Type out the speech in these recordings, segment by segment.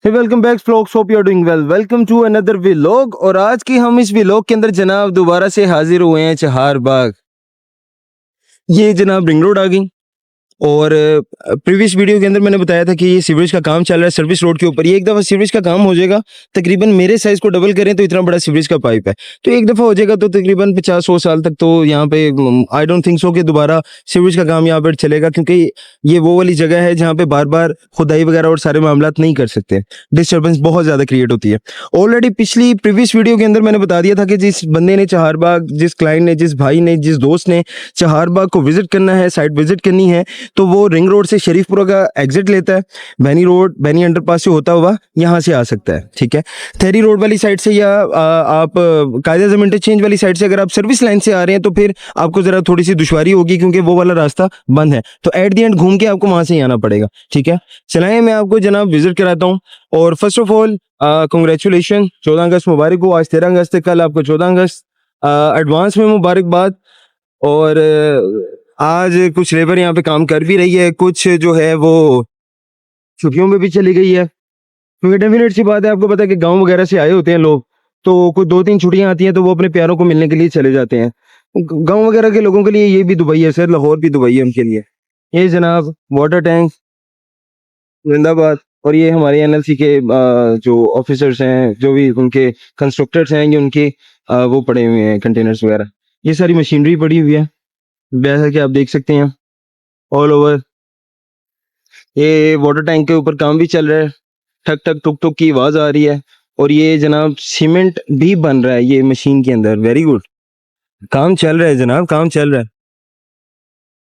Welcome back folks, hope you are doing well. Welcome to another vlog. और आज की हम इस व्लॉग के अंदर जनाब दोबारा से हाजिर हुए हैं चहार बाग। ये जनाब रिंग रोड आ गई। और प्रीवियस वीडियो के अंदर मैंने बताया था कि ये सीवरेज का काम चल रहा है सर्विस रोड के ऊपर। ये एक दफ़ा सीवरेज का काम हो जाएगा, तकरीबन मेरे साइज़ को डबल करें तो इतना बड़ा सीवरेज का पाइप है, तो एक दफ़ा हो जाएगा तो तकरीबन 50-100 साल तक तो यहाँ पे आई डोंट थिंक सो कि दोबारा सीवरेज का काम यहाँ पर चलेगा, क्योंकि ये वो वाली जगह है जहाँ पे बार बार खुदाई वगैरह और सारे मामलात नहीं कर सकते, डिस्टर्बेंस बहुत ज़्यादा क्रिएट होती है। ऑलरेडी पिछली प्रीवियस वीडियो के अंदर मैंने बता दिया था कि जिस बंदे ने चहारबाग, जिस क्लाइंट ने, जिस भाई ने, जिस दोस्त ने चहारबाग को विजिट करना है, साइट विजिट करनी है, तो वो रिंग रोड से शरीफपुरा का एग्जिट लेता है, बैनी रोड, बैनी अंडरपास से होता हुआ यहाँ से आ सकता है। ठीक है, थेरी रोड वाली साइड से या आप कायदा आज़म इंटरचेंज वाली साइड से अगर आप सर्विस लाइन से आ रहे हैं तो फिर आपको ज़रा थोड़ी सी दुश्वारी होगी, क्योंकि वो वाला रास्ता बंद है, तो एट द एंड घूम के आपको वहाँ से ही आना पड़ेगा। ठीक है, चलाएं, मैं आपको जनाब विजिट कराता हूँ। और फर्स्ट ऑफ ऑल कंग्रेचुलेशन, 14 अगस्त मुबारक हो। आज 13 अगस्त है, कल आपको 14 अगस्त, एडवांस में मुबारकबाद। और आज कुछ लेबर यहाँ पे काम कर भी रही है, कुछ जो है वो छुट्टियों में भी चली गई है, क्योंकि डेफिनेट सी बात है, आपको पता है कि गांव वगैरह से आए होते हैं लोग, तो कुछ 2-3 छुट्टियां आती हैं तो वो अपने प्यारों को मिलने के लिए चले जाते हैं। गांव वगैरह के लोगों के लिए ये भी दुबई है सर, लाहौर भी दुबई है उनके लिए। ये जनाब वाटर टैंक जिंदाबाद। और ये हमारे एनएलसी के जो ऑफिसर्स हैं, जो भी उनके कंस्ट्रक्टर्स हैं, ये उनके वो पड़े हुए हैं कंटेनर्स वगैरह, ये सारी मशीनरी पड़ी हुई है, जैसा कि आप देख सकते हैं ऑल ओवर। ये वाटर टैंक के ऊपर काम भी चल रहा है, ठक ठक टुक टुक की आवाज आ रही है। और ये जनाब सीमेंट भी बन रहा है ये मशीन के अंदर, वेरी गुड, काम चल रहा है जनाब, काम चल रहा है।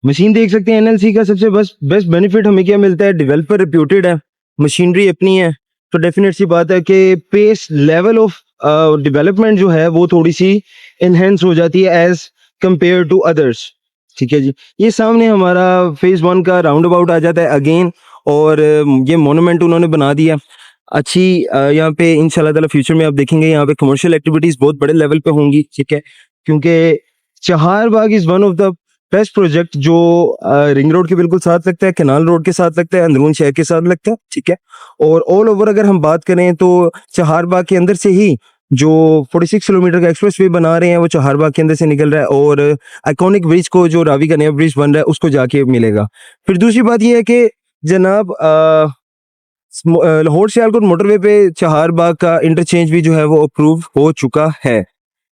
मशीन देख सकते हैं, एनएलसी का सबसे बेस्ट बेनिफिट हमें क्या मिलता है, डेवलपर रिप्यूटेड है, मशीनरी अपनी है, तो डेफिनेट सी बात है कि पेस लेवल ऑफ डेवलपमेंट जो है वो थोड़ी सी इनहेंस हो जाती है एज कंपेयर टू अदर्स। ठीक है जी, ये सामने हमारा फेज 1 का राउंड अबाउट आ जाता है अगेन। और ये मोनूमेंट उन्होंने बना दिया अच्छी, यहाँ पे इंशाल्लाह ताला फ्यूचर में आप देखेंगे यहाँ पे कमर्शियल एक्टिविटीज बहुत बड़े लेवल पे होंगी। ठीक है, क्योंकि Chaharbagh is one of the best project जो रिंग रोड के बिल्कुल साथ लगता है, कैनाल रोड के साथ लगता है, अंदरून शहर के साथ लगता है। ठीक है, और ऑल ओवर अगर हम बात करें तो चहारबाग के अंदर से ही जो 46 किलोमीटर का एक्सप्रेस वे बना रहे हैं वो चहारबाग के अंदर से निकल रहा है, और आइकॉनिक ब्रिज को, जो रावी का नया ब्रिज बन रहा है, उसको जाके मिलेगा। फिर दूसरी बात यह है कि जनाब लाहौर सियालकोट मोटरवे पे चहारबाग का इंटरचेंज भी जो है वो अप्रूव हो चुका है।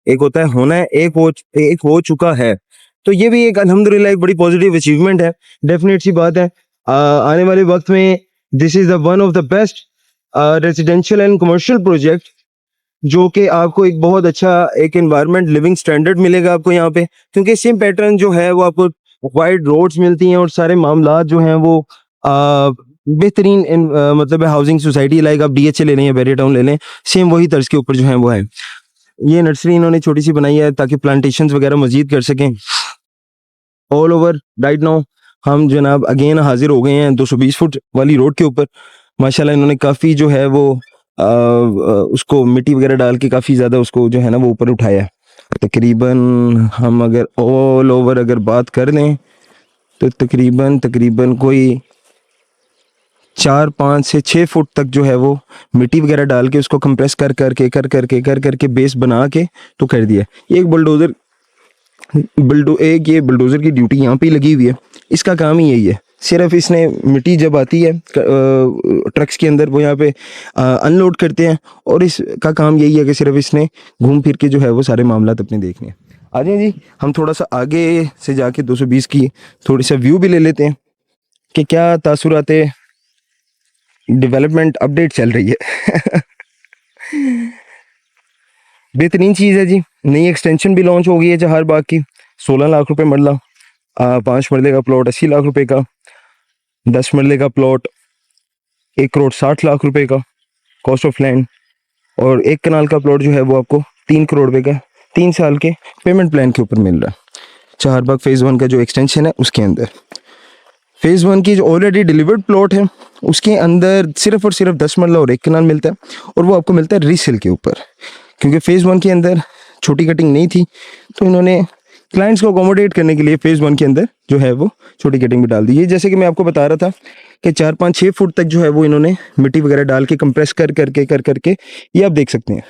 एक होता है होना है, एक हो चुका है, तो ये भी एक अल्हम्दुलिल्लाह एक बड़ी पॉजिटिव अचीवमेंट है। डेफिनेट सी बात है, आने वाले वक्त में this is the one of the best residential and commercial project, जो कि आपको एक बहुत अच्छा एक एनवायरनमेंट, लिविंग स्टैंडर्ड मिलेगा आपको यहाँ पे, क्योंकि सेम पैटर्न जो है वो आपको वाइड रोड्स मिलती हैं और सारे मामलात जो हैं वो बेहतरीन मतलब हाउसिंग सोसाइटी, लाइक आप डीएचए ले लें या बैरियर टाउन ले लें, सेम वही तर्ज के ऊपर जो है वो है। ये नर्सरी इन्होंने छोटी सी बनाई है ताकि प्लांटेशंस वगैरह मजीद कर सकें। ऑल ओवर राइट नाउ हम जनाब अगेन हाजिर हो गए हैं 220 फुट वाली रोड के ऊपर। माशाल्लाह इन्होंने काफ़ी जो है वो उसको मिट्टी वगैरह डाल के काफ़ी ज़्यादा उसको जो है ना वो ऊपर उठाया है। तकरीबन हम अगर ऑल ओवर अगर बात कर लें तो तकरीबन कोई 4-5 से 6 फुट तक जो है वो मिट्टी वगैरह डाल के उसको कंप्रेस कर करके बेस बना के तो कर दिया। ये एक ये बुलडोज़र की ड्यूटी यहाँ पे लगी हुई है, इसका काम ही यही है। सिर्फ इसने मिट्टी जब आती है ट्रक्स के अंदर वो यहाँ पे अनलोड करते हैं, और इसका काम यही है कि सिर्फ इसने घूम फिर के जो है वो सारे मामलात अपने देखने हैं। आ जाए जी, हम थोड़ा सा आगे से जाके 220 की थोड़ी सा व्यू भी ले लेते हैं कि क्या तासुराते डेवलपमेंट अपडेट चल रही है। बेहतरीन चीज़ है जी, नई एक्सटेंशन भी लॉन्च हो गई है चहारबाग की। 16 लाख रुपए मरला, 5 मरले का प्लॉट 80 लाख रुपए का, 10 मरले का प्लॉट 1 करोड़ 60 लाख रुपए का कॉस्ट ऑफ लैंड, और 1 कनाल का प्लॉट जो है वो आपको 3 करोड़ रुपए का 3 साल के पेमेंट प्लान के ऊपर मिल रहा है। चहारबाग फेज़ 1 का जो एक्सटेंशन है उसके अंदर फेज़ 1 की जो ऑलरेडी डिलीवर्ड प्लॉट है उसके अंदर सिर्फ और सिर्फ 10 मरला और 1 कनाल मिलता है, और वो आपको मिलता है रीसेल के ऊपर, क्योंकि फेज़ 1 के अंदर छोटी कटिंग नहीं थी तो इन्होंने क्लाइंट्स को अकोमोडेट करने के लिए फेज़ 1 के अंदर जो है वो छोटी कटिंग भी डाल दी है। जैसे कि मैं आपको बता रहा था कि 4-5-6 फुट तक जो है वो इन्होंने मिट्टी वगैरह डाल के कंप्रेस कर करके ये आप देख सकते हैं,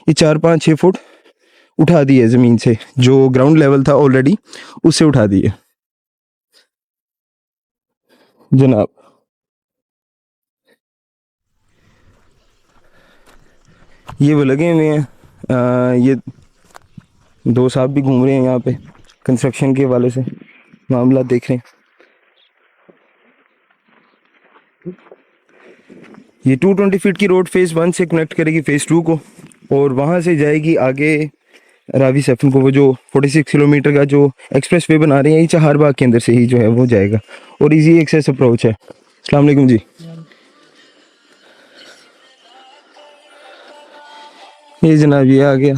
ये 4-5-6 फुट उठा दी है ज़मीन से, जो ग्राउंड लेवल था ऑलरेडी उससे उठा दी है जनाब। ये वो लगे हुए हैं, ये दो साहब भी घूम रहे हैं यहाँ पे, कंस्ट्रक्शन के हवाले से मामला देख रहे हैं। ये 220 फीट की रोड फेज़ 1 से कनेक्ट करेगी फेज़ 2 को, और वहाँ से जाएगी आगे रावी सेफन को। वो जो 46 किलोमीटर का जो एक्सप्रेस वे बना रहे हैं, ये चहारबाग के अंदर से ही जो है वो जाएगा, और इजी एक्सेस अप्रोच है। अस्सलाम वालेकुम जी। ये जनाब ये आ गया।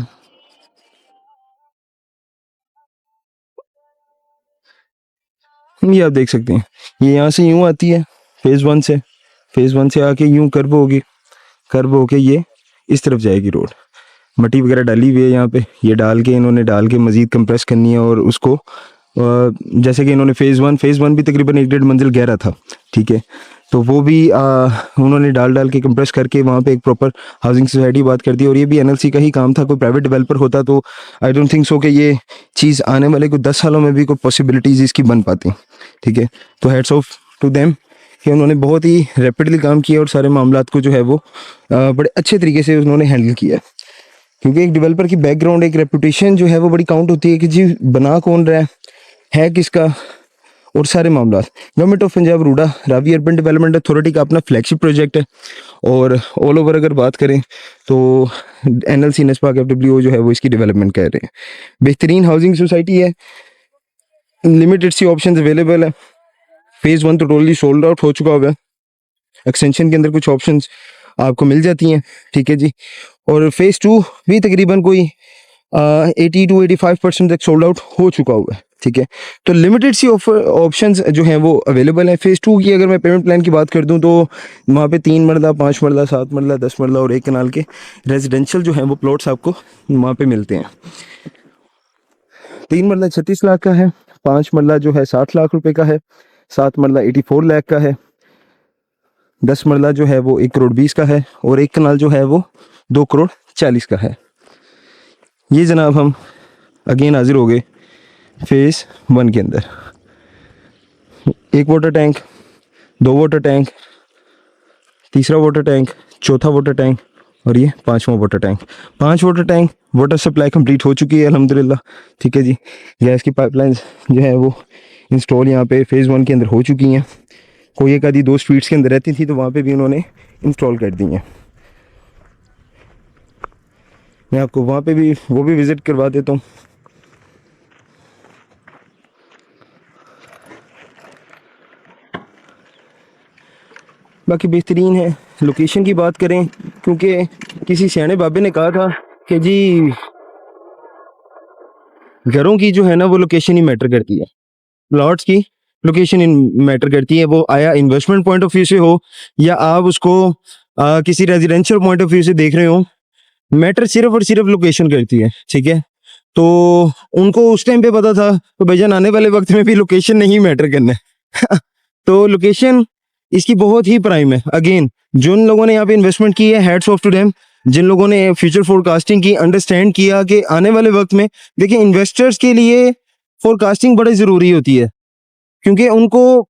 ये आप देख सकते हैं, ये यहाँ से यूँ आती है फेज़ 1 से, फेज़ 1 से आके यूँ कर्व होगी, कर्व होके ये इस तरफ जाएगी रोड। मट्टी वगैरह डाली हुई है यहाँ पे, ये डाल के इन्होंने डाल के मज़ीद कंप्रेस करनी है, और उसको जैसे कि इन्होंने फेज़ 1 भी तकरीबन 1-1.5 मंजिल गहरा था, ठीक है, तो वो भी उन्होंने डाल के कंप्रेस करके वहाँ पे एक प्रॉपर हाउसिंग सोसाइटी बात कर दी। और ये भी एनएलसी का ही काम था, कोई प्राइवेट डेवलपर होता तो आई डोंट थिंक सो कि ये चीज़ आने वाले कुछ 10 सालों में भी कोई पॉसिबिलिटीज़ इसकी बन पाती, ठीक है। तो हेड्स ऑफ टू देम कि उन्होंने बहुत ही रैपिडली काम किया और सारे मामलात को जो है वो बड़े अच्छे तरीके से उन्होंने हैंडल किया। क्योंकि एक डेवलपर की बैकग्राउंड, एक रेपुटेशन जो है वो बड़ी काउंट होती है कि जी बना कौन रहा है किसका, और सारे मामला। Government of Punjab RUDA Ravi urban development authority का अपना फ्लैगशिप प्रोजेक्ट है, और ऑल ओवर अगर बात करें तो एनएलसी नेस्पाक एफडब्ल्यूओ जो है वो इसकी डेवलपमेंट कर रहे हैं। बेहतरीन हाउसिंग सोसाइटी है, लिमिटेड सी ऑप्शन अवेलेबल है। फेज़ 1 तो टोटली सोल्ड आउट हो चुका हुआ है, एक्सटेंशन के अंदर कुछ ऑप्शंस आपको मिल जाती हैं, ठीक है जी। और फेज़ 2 भी तकरीबन कोई 80 to 85% तक सोल्ड आउट हो चुका हुआ है, ठीक है। तो लिमिटेड सी ऑप्शंस जो हैं वो अवेलेबल हैं। फेज़ 2 की अगर मैं पेमेंट प्लान की बात कर दूं तो वहाँ पे 3 मरला, 5 मरला, 7 मरला, 10 मरला और 1 कनाल के रेजिडेंशियल जो हैं वो प्लॉट्स आपको वहाँ पे मिलते हैं। 3 मरला 36 लाख का है, 5 मरला जो है 60 लाख रुपए का है, 7 मरला 84 लाख का है, 10 मरला जो है वो 1 करोड़ 20 का है, और 1 कनाल जो है वो 2 करोड़ 40 का है। ये जनाब हम अगेन हाजिर हो गए फेज़ 1 के अंदर। 1 वाटर टैंक, 2 वाटर टैंक, तीसरा वाटर टैंक, चौथा वाटर टैंक, और ये 5वां water tank. 5 water tank water supply complete हो चुकी है अल्हम्दुलिल्लाह, ठीक है जी। गैस की पाइपलाइंस जो है वो इंस्टॉल यहाँ पे फेज़ 1 के अंदर हो चुकी हैं। कोई एक आधी 2 स्ट्रीट्स के अंदर रहती थी तो वहाँ पे भी उन्होंने इंस्टॉल कर दी हैं। मैं आपको वहाँ पे भी वो भी विज़िट करवा देता हूँ। बाकी बेहतरीन है। लोकेशन की बात करें, क्योंकि किसी सियाने बाबे ने कहा था कि जी घरों की जो है ना वो लोकेशन ही मैटर करती है, प्लॉट्स की लोकेशन मैटर करती है। वो आया इन्वेस्टमेंट पॉइंट ऑफ व्यू से हो या आप उसको किसी रेजिडेंशियल पॉइंट ऑफ व्यू से देख रहे हो, मैटर सिर्फ और सिर्फ लोकेशन करती है, ठीक है। तो उनको उस टाइम पे पता था, तो भाईजान आने वाले वक्त में भी लोकेशन नहीं मैटर करना है तो लोकेशन इसकी बहुत ही प्राइम है। अगेन जिन लोगों ने यहाँ पे इन्वेस्टमेंट की है, हैट्स ऑफ टू देम। जिन लोगों ने फ्यूचर फोरकास्टिंग की, अंडरस्टैंड किया कि आने वाले वक्त में, देखिए इन्वेस्टर्स के लिए फोरकास्टिंग बड़ी ज़रूरी होती है, क्योंकि उनको